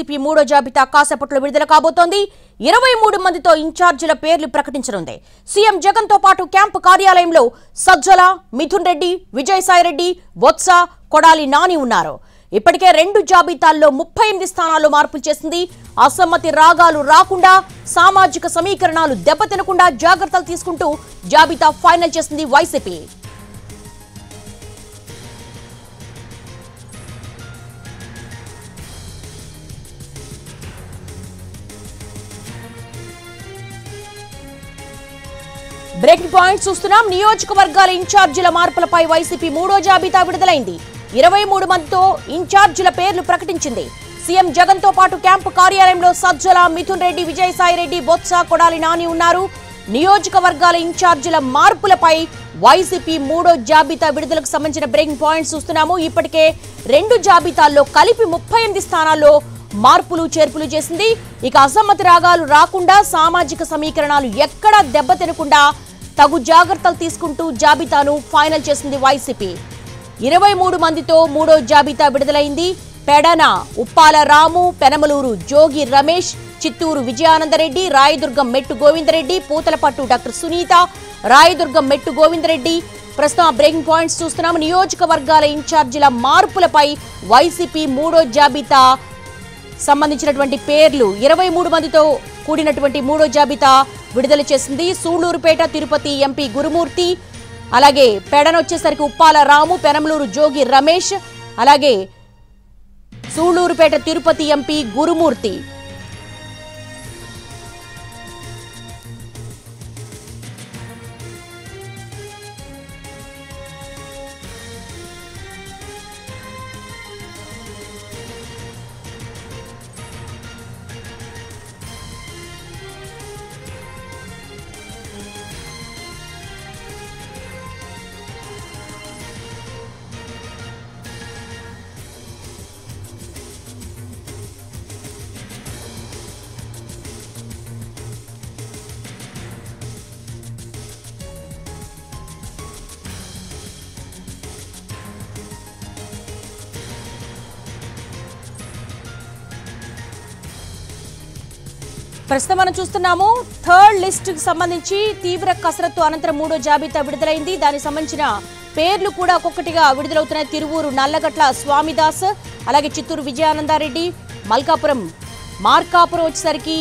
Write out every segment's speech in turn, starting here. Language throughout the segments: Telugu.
వైసీపీ మూడో జాబితా కాసేపట్లో విడుదల కాబోతోంది. 23 మందితో ఇన్ఛార్జీల పేర్లు ప్రకటించనుంది. సీఎం జగన్ తో పాటు క్యాంపు కార్యాలయంలో సజ్జల, మిథున్ రెడ్డి, విజయసాయిరెడ్డి, బొత్స, కొడాలి నాని ఉన్నారు. ఇప్పటికే 2 జాబితాల్లో 38 స్థానాల్లో మార్పులు చేసింది. అసమ్మతి రాగాలు రాకుండా, సామాజిక సమీకరణాలు దెబ్బతినకుండా జాగ్రత్తలు తీసుకుంటూ జాబితా ఫైనల్ చేసింది వైసీపీ. బ్రేకింగ్ పాయింట్ చూస్తున్నాం. నియోజకవర్గాల ఇన్ఛార్జీల మార్పులపై వైసీపీ మూడో జాబితా విడుదలైంది. 23 మందితో ఇన్ఛార్జీల పేర్లు ప్రకటించింది. సీఎం జగన్ తో పాటు క్యాంపు కార్యాలయంలో సజ్జల, మిథున్ రెడ్డి, విజయసాయిరెడ్డి, బొత్స, కొడాలి నాని ఉన్నారు. నియోజకవర్గాల ఇన్ఛార్జీల మార్పులపై వైసీపీ మూడో జాబితా విడుదలకు సంబంధించిన బ్రేకింగ్ పాయింట్స్ చూస్తున్నాము. ఇప్పటికే 2 జాబితాల్లో కలిపి 38 స్థానాల్లో మార్పులు చేర్పులు చేసింది. ఇక అసమ్మతి రాగాలు రాకుండా, సామాజిక సమీకరణాలు ఎక్కడా దెబ్బతినకుండా తగు జాగ్రత్తలు తీసుకుంటూ జాబితాను ఫైనల్ చేసింది వైసీపీ. 23 మందితో మూడో జాబితా విడుదలైంది. పెడన ఉప్పాల రాము, పెనమలూరు జోగి రమేష్, చిత్తూరు విజయానందరెడ్డి, రాయదుర్గం మెట్టు గోవిందరెడ్డి, పూతలపట్టు డాక్టర్ సునీత, రాయదుర్గం మెట్టు గోవిందరెడ్డి. ప్రస్తుతం బ్రేకింగ్ పాయింట్స్ చూస్తున్నాము. నియోజకవర్గాల ఇన్ఛార్జీల మార్పులపై వైసీపీ మూడో జాబితా సంబంధించినటువంటి పేర్లు 23 మందితో కూడినటువంటి మూడో జాబితా విడుదల చేసింది. సూళ్లూరుపేట తిరుపతి ఎంపీ గురుమూర్తి, అలాగే పెడన వచ్చేసరికి ఉప్పాల రాము, పెనమలూరు జోగి రమేష్, అలాగే సూళ్లూరుపేట తిరుపతి ఎంపీ గురుమూర్తి. ప్రస్తుతం మనం చూస్తున్నాము. థర్డ్ లిస్ట్ కి సంబంధించి తీవ్ర కసరత్తు అనంతరం మూడో జాబితా విడుదలైంది. దానికి సంబంధించిన పేర్లు కూడా ఒక్కొక్కటిగా విడుదలవుతున్నాయి. తిరువూరు నల్లగట్ల స్వామిదాస్, అలాగే చిత్తూరు విజయానందారెడ్డి, మార్కాపురం వచ్చేసరికి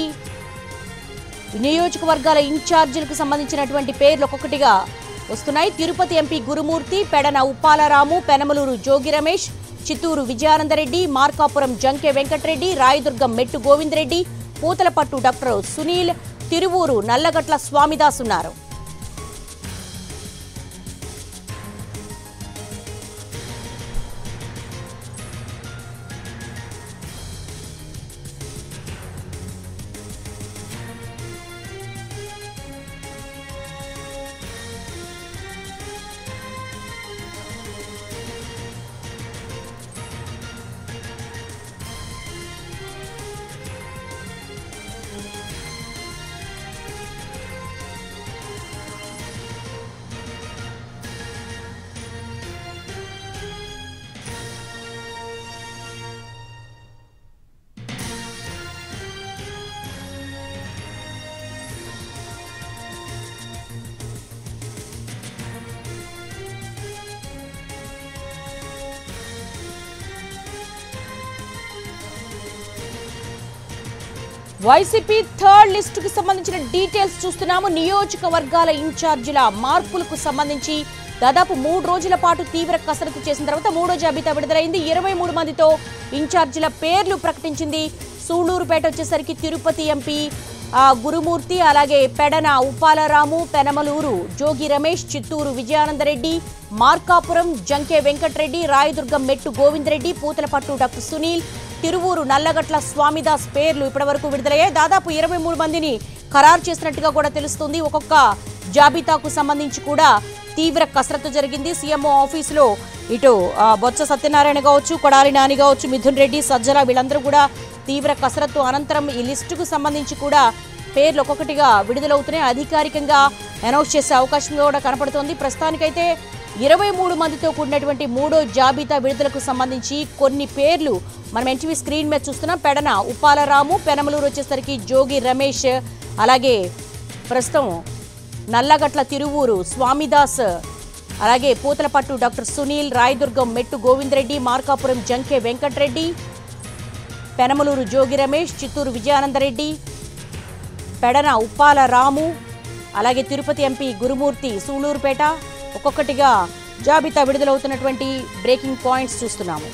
నియోజకవర్గాల ఇన్ఛార్జీలకు సంబంధించినటువంటి పేర్లు ఒక్కొక్కటిగా వస్తున్నాయి. తిరుపతి ఎంపీ గురుమూర్తి, పెడన ఉప్పాలరాము, పెనమలూరు జోగి రమేష్, చిత్తూరు విజయానందరెడ్డి, మార్కాపురం జంకే వెంకటరెడ్డి, రాయదుర్గం మెట్టు గోవిందరెడ్డి, పూతలపట్టు డాక్టర్ సునీల్, తిరువూరు నల్లగట్ల స్వామిదాస్ ఉన్నారు. వైసీపీ థర్డ్ లిస్ట్ కి సంబంధించిన డీటెయిల్స్ చూస్తున్నాము. నియోజకవర్గాల ఇన్ఛార్జీల మార్పులకు సంబంధించి దాదాపు 3 రోజుల పాటు తీవ్ర కసరత్తు చేసిన తర్వాత మూడో జాబితా విడుదలైంది. 23 మందితో ఇన్ఛార్జీల పేర్లు ప్రకటించింది. సూళ్లూరుపేట వచ్చేసరికి తిరుపతి ఎంపీ గురుమూర్తి, అలాగే పెడన ఉప్పాలరాము, పెనమలూరు జోగి రమేష్, చిత్తూరు విజయానందరెడ్డి, మార్కాపురం జంకే వెంకటరెడ్డి, రాయదుర్గం మెట్టు గోవిందరెడ్డి, పూతలపట్టు డాక్టర్ సునీల్, తిరువూరు నల్లగట్ల స్వామిదాస్ పేర్లు ఇప్పటివరకు విడుదలయ్యాయి. దాదాపు 23 మందిని ఖరారు చేసినట్టుగా కూడా తెలుస్తుంది. ఒక్కొక్క జాబితాకు సంబంధించి కూడా తీవ్ర కసరత్తు జరిగింది. సీఎంఓ ఆఫీసులో ఇటు బొత్స సత్యనారాయణ కావచ్చు, కొడాలి నాని కావచ్చు, మిథున్ రెడ్డి, సజ్జల వీళ్ళందరూ కూడా తీవ్ర కసరత్తు అనంతరం ఈ లిస్టుకు సంబంధించి కూడా పేర్లు ఒక్కొక్కటిగా విడుదలవుతున్నాయి. అధికారికంగా అనౌన్స్ చేసే అవకాశం కూడా కనపడుతోంది. ప్రస్తుతానికైతే 23 మందితో కూడినటువంటి మూడో జాబితా విడుదలకు సంబంధించి కొన్ని పేర్లు మనం ఎన్టీవీ స్క్రీన్ మీద చూస్తున్నాం. పెడన ఉప్పాల రాము, పెనమలూరు వచ్చేసరికి జోగి రమేష్, అలాగే ప్రస్తుతం నల్లగట్ల తిరువూరు స్వామిదాస్, అలాగే పూతలపట్టు డాక్టర్ సునీల్, రాయదుర్గం మెట్టు గోవిందరెడ్డి, మార్కాపురం జంకే వెంకటరెడ్డి, పెనమలూరు జోగి రమేష్, చిత్తూరు విజయానందరెడ్డి, పెడన ఉప్పాల రాము, అలాగే తిరుపతి ఎంపీ గురుమూర్తి, సూళ్లూరుపేట. ఒక్కొక్కటిగా జాబితా విడుదలవుతున్నటువంటి బ్రేకింగ్ పాయింట్స్ చూస్తున్నాము.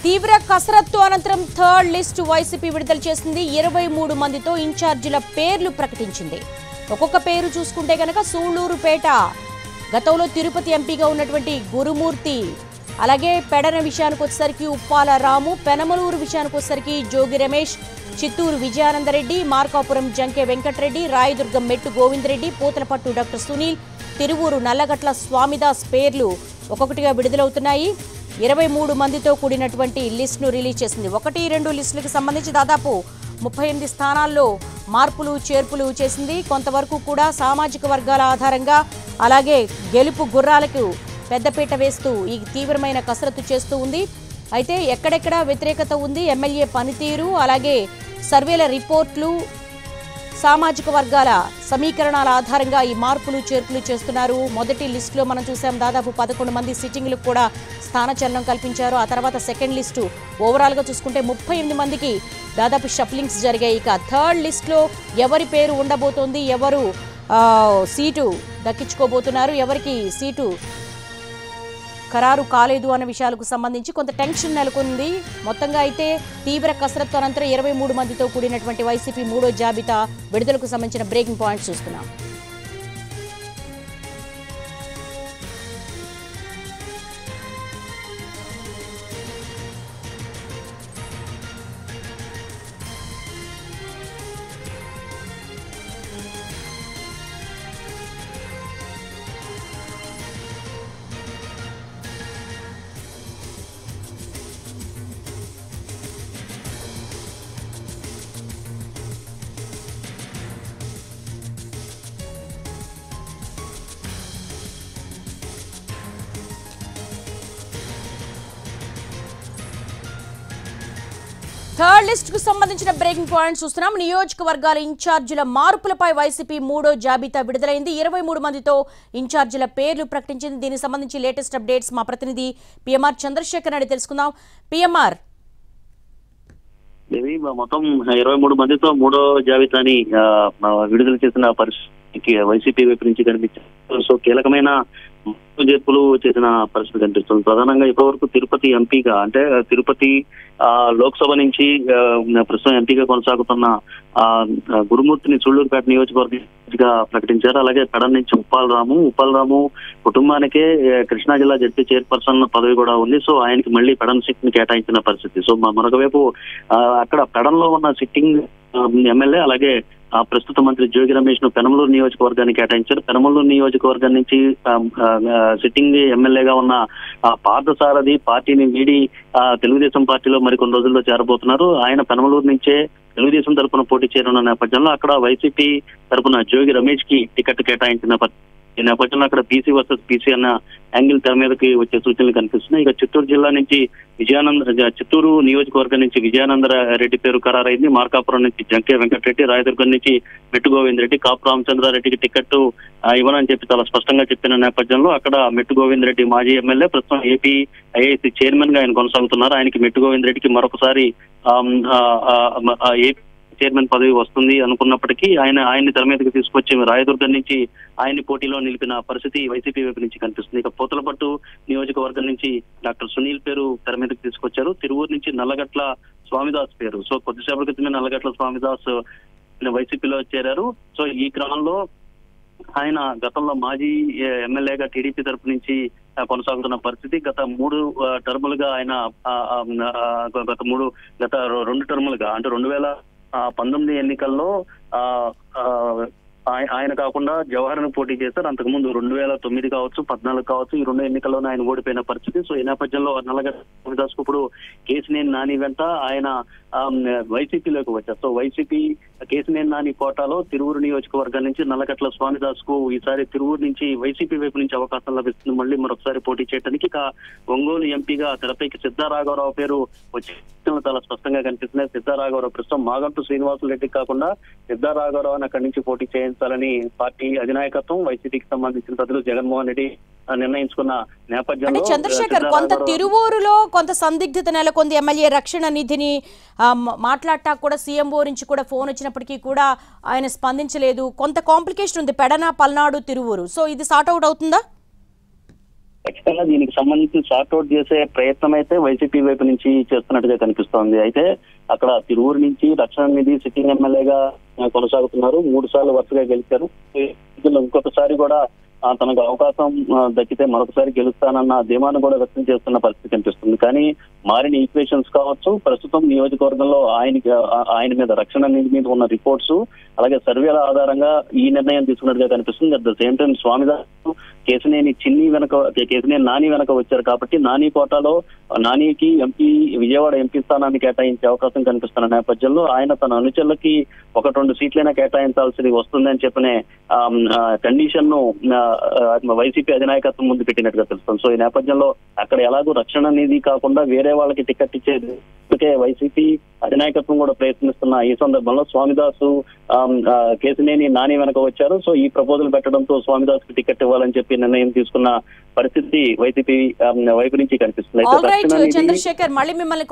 తీవ్ర కసరత్తు అనంతరం థర్డ్ లిస్ట్ వైసీపీ విడుదల చేసింది. 23 మందితో ఇన్ఛార్జీల పేర్లు ప్రకటించింది. ఒక్కొక్క పేరు చూసుకుంటే కనుక సూళ్లూరుపేట గతంలో తిరుపతి ఎంపీగా ఉన్నటువంటి గురుమూర్తి, అలాగే పెడన విషయానికి వచ్చేసరికి ఉప్పాల రాము, పెనమలూరు విషయానికి వచ్చేసరికి జోగి రమేష్, చిత్తూరు విజయానందరెడ్డి, మార్కాపురం జంకే వెంకటరెడ్డి, రాయదుర్గం మెట్టు గోవిందరెడ్డి, పూతలపట్టు డాక్టర్ సునీల్, తిరువూరు నల్లగట్ల స్వామిదాస్ పేర్లు ఒక్కొక్కటిగా విడుదలవుతున్నాయి. 23 మందితో కూడినటువంటి లిస్టును రిలీజ్ చేసింది. 1-2 లిస్టులకు సంబంధించి దాదాపు 38 స్థానాల్లో మార్పులు చేర్పులు చేసింది. కొంతవరకు కూడా సామాజిక వర్గాల ఆధారంగా, అలాగే గెలుపు గుర్రాలకు పెద్దపీట వేస్తూ ఈ తీవ్రమైన కసరత్తు చేస్తూ ఉంది. అయితే ఎక్కడెక్కడ వ్యతిరేకత ఉంది, ఎమ్మెల్యే పనితీరు, అలాగే సర్వేల రిపోర్ట్లు, సామాజిక వర్గాల సమీకరణాల ఆధారంగా ఈ మార్పులు చేర్పులు చేస్తున్నారు. మొదటి లిస్టులో మనం చూసాం దాదాపు 11 మంది సిట్టింగ్లకు కూడా స్థానచలనం కల్పించారు. ఆ తర్వాత సెకండ్ లిస్టు ఓవరాల్గా చూసుకుంటే 38 మందికి దాదాపు షఫ్లింగ్స్ జరిగాయి. ఇక థర్డ్ లిస్టులో ఎవరి పేరు ఉండబోతోంది, ఎవరు సీటు దక్కించుకోబోతున్నారు, ఎవరికి సీటు ఖరారు కాలేదు అన్న విషయాలకు సంబంధించి కొంత టెన్షన్ నెలకొంది. మొత్తంగా అయితే తీవ్ర కసరత్తు అనంతరం 23 మందితో కూడినటువంటి వైసీపీ మూడో జాబితా విడుదలకు సంబంధించిన బ్రేకింగ్ పాయింట్స్ చూస్తున్నాం. థర్డ్ లిస్ట్ కు సంబంధించిన బ్రేకింగ్ పాయింట్స్ చూస్తున్నాం. నియోజకవర్గాల ఇన్ఛార్జీల మార్పులపై వైసీపీ మూడో జాబితా విడుదలైంది. 23 మందితో ఇన్ఛార్జీల పేర్లు ప్రకటించింది. దీనికి సంబంధించి లేటెస్ట్ అప్డేట్స్ మా ప్రతినిధి పిఎంఆర్ చంద్రశేఖర్ నాయుడు తెలుసుకుందాం. పిఎంఆర్, మొత్తం 23 మందితో మూడో జాబితాని విడుదల చేసిన పరిస్థితికి వైసీపీ వైపు నుంచి కనిపించారు. సో కీలకమైన చేర్పులు చేసిన పరిస్థితి కనిపిస్తుంది. ప్రధానంగా ఇప్పటివరకు తిరుపతి ఎంపీగా, అంటే తిరుపతి లోక్సభ నుంచి ప్రస్తుతం ఎంపీగా కొనసాగుతున్న గురుమూర్తిని సూళ్లూరుపేట నియోజకవర్గంగా ప్రకటించారు. అలాగే పెడన్ నుంచి ఉప్పాల రాము కుటుంబానికే కృష్ణా జిల్లా జడ్పీ చైర్పర్సన్ పదవి కూడా ఉంది. సో ఆయనకి మళ్ళీ పెడన్ సీట్ ని కేటాయించిన పరిస్థితి. సో మరొక వైపు అక్కడ పెడన్ లో ఉన్న సిట్టింగ్ ఎమ్మెల్యే, అలాగే ప్రస్తుత మంత్రి జోగి రమేష్ ను పెనమలూరు నియోజకవర్గానికి కేటాయించారు. పెనమలూరు నియోజకవర్గం నుంచి సిట్టింగ్ ఎమ్మెల్యేగా ఉన్న పార్థసారథి పార్టీని వీడి తెలుగుదేశం పార్టీలో మరికొన్ని రోజుల్లో చేరబోతున్నారు. ఆయన పెనమలూరు నుంచే తెలుగుదేశం తరఫున పోటీ చేయనున్న నేపథ్యంలో అక్కడ వైసీపీ తరఫున జోగి రమేష్ కి టికెట్ కేటాయించిన ఈ నేపథ్యంలో అక్కడ బీసీ వర్సెస్ పీసీ అన్న యాంగిల్ తెర మీదకి వచ్చే సూచనలు కనిపిస్తున్నాయి. ఇక చిత్తూరు జిల్లా నుంచి చిత్తూరు నియోజకవర్గం నుంచి విజయానంద రెడ్డి పేరు ఖరారైంది. మార్కాపురం నుంచి జంకే వెంకటరెడ్డి, రాయదుర్గం నుంచి మెట్టు గోవింద్ రెడ్డి, కాపు రామచంద్రారెడ్డికి టికెట్ ఇవ్వనని చెప్పి చాలా స్పష్టంగా చెప్పిన నేపథ్యంలో అక్కడ మెట్టు గోవింద్ రెడ్డి మాజీ ఎమ్మెల్యే, ప్రస్తుతం ఏపీ ఐఐసి చైర్మన్ గా ఆయన కొనసాగుతున్నారు. ఆయనకి మెట్టు గోవింద్ రెడ్డికి మరొకసారి ఏపీ చైర్మన్ పదవి వస్తుంది అనుకున్నప్పటికీ ఆయన్ని తెర మీదకి తీసుకొచ్చి రాయదుర్గం నుంచి ఆయన్ని పోటీలో నిలిపిన పరిస్థితి వైసీపీ వైపు నుంచి కనిపిస్తుంది. ఇక పూతలపట్టు నియోజకవర్గం నుంచి డాక్టర్ సునీల్ పేరు తెర మీదకి తీసుకొచ్చారు. తిరువూరు నుంచి నల్లగట్ల స్వామిదాస్ పేరు, సో కొద్దిసేపటి క్రితమే నల్లగట్ల స్వామిదాస్ వైసీపీలో చేరారు. సో ఈ క్రమంలో ఆయన గతంలో మాజీ ఎమ్మెల్యేగా టీడీపీ తరపు నుంచి కొనసాగుతున్న పరిస్థితి. గత 3 టర్ములుగా ఆయన గత 2 టర్ములుగా అంటే 2019 ఎన్నికల్లో ఆయన కాకుండా జవహర్ను పోటీ చేశారు. అంతకుముందు 2009 కావచ్చు, 14 కావచ్చు, ఈ 2 ఎన్నికల్లోనే ఆయన ఓడిపోయిన పరిస్థితి. సో ఈ నేపథ్యంలో నల్లగట్ల స్వామిదాస్ ఇప్పుడు కేసినేని నాని వెంట ఆయన వైసీపీలోకి వచ్చారు. సో వైసీపీ కేసినేని నాని కోటాలో తిరువూరు నియోజకవర్గం నుంచి నల్లగట్ల స్వామిదాస్ కు ఈసారి తిరువూరు నుంచి వైసీపీ వైపు నుంచి అవకాశం లభిస్తుంది. మళ్ళీ మరొకసారి పోటీ చేయడానికి. ఇక ఒంగోలు ఎంపీగా తెరపైకి సిద్ధారాఘవరావు పేరు వచ్చి చాలా స్పష్టంగా కనిపిస్తున్నాయి. సిద్ధారాఘవరావు ప్రస్తుతం మాగంటు శ్రీనివాసులు రెడ్డికి కాకుండా సిద్ధారాఘవరావు అక్కడి నుంచి పోటీ చేయించాలని పార్టీ అధినాయకత్వం, వైసీపీకి సంబంధించిన పెద్దలు జగన్మోహన్ రెడ్డి నిర్ణయించుకున్న నేపథ్యంలో చంద్రశేఖర్ కొంత తిరువూరులో కొంత సందిగ్ధత నెలకొంది. ఎమ్మెల్యే రక్షణ నిధిని మాట్లాడటా కూడా సీఎంఓ నుంచి కూడా ఫోన్ వచ్చినప్పటికీ కూడా ఆయన స్పందించలేదు. కొంత కాంప్లికేషన్ ఉంది పెడన, పల్నాడు, తిరువూరు. సో ఇది సార్ట్ అవుట్ అవుతుందా? ఖచ్చితంగా దీనికి సంబంధించి సార్ట్అవుట్ చేసే ప్రయత్నం అయితే వైసీపీ వైపు నుంచి చేస్తున్నట్టుగా కనిపిస్తోంది. అయితే అక్కడ తిరువూరు నుంచి రక్షణ నిధి సిట్టింగ్ ఎమ్మెల్యేగా కొనసాగుతున్నారు. 3 సార్లు వరుసగా గెలిచారు. ఇంకొకసారి కూడా తనకు అవకాశం దక్కితే మరొకసారి గెలుస్తానన్న ధీమాను కూడా వ్యక్తం చేస్తున్న పరిస్థితి కనిపిస్తుంది. కానీ మారిన ఈక్వేషన్స్ కావచ్చు, ప్రస్తుతం నియోజకవర్గంలో ఆయన మీద రక్షణ నిధి మీద ఉన్న రిపోర్ట్స్, అలాగే సర్వేల ఆధారంగా ఈ నిర్ణయం తీసుకున్నట్టుగా కనిపిస్తుంది. At the same time Swamidas Kesineni Nani వెనక వచ్చారు కాబట్టి నాని కోటాలో నానికి విజయవాడ ఎంపీ స్థానాన్ని కేటాయించే అవకాశం కనిపిస్తున్న నేపథ్యంలో ఆయన తన అనుచరులకి 1-2 సీట్లైనా కేటాయించాల్సి వస్తుందని చెప్పిన కండిషన్ ను వైసీపీ అధినాయకత్వం ముందు పెట్టినట్టుగా తెలుస్తుంది. సో ఈ నేపథ్యంలో అక్కడ ఎలాగో రక్షణ నిధి కాకుండా వేరే వాళ్ళకి టికెట్ ఇచ్చేది వైసీపీ అధినాయకత్వం కూడా ప్రయత్నిస్తున్న ఈ సందర్భంలో స్వామిదాసు కేసినేని నాని వెనక వచ్చారు. సో ఈ ప్రపోజల్ పెట్టడంతో స్వామిదాస్ కి టికెట్ ఇవ్వాలని చెప్పి నిర్ణయం తీసుకున్న పరిస్థితి వైసీపీ వైపు నుంచి కనిపిస్తుంది. చంద్రశేఖర్, మళ్ళీ మిమ్మల్ని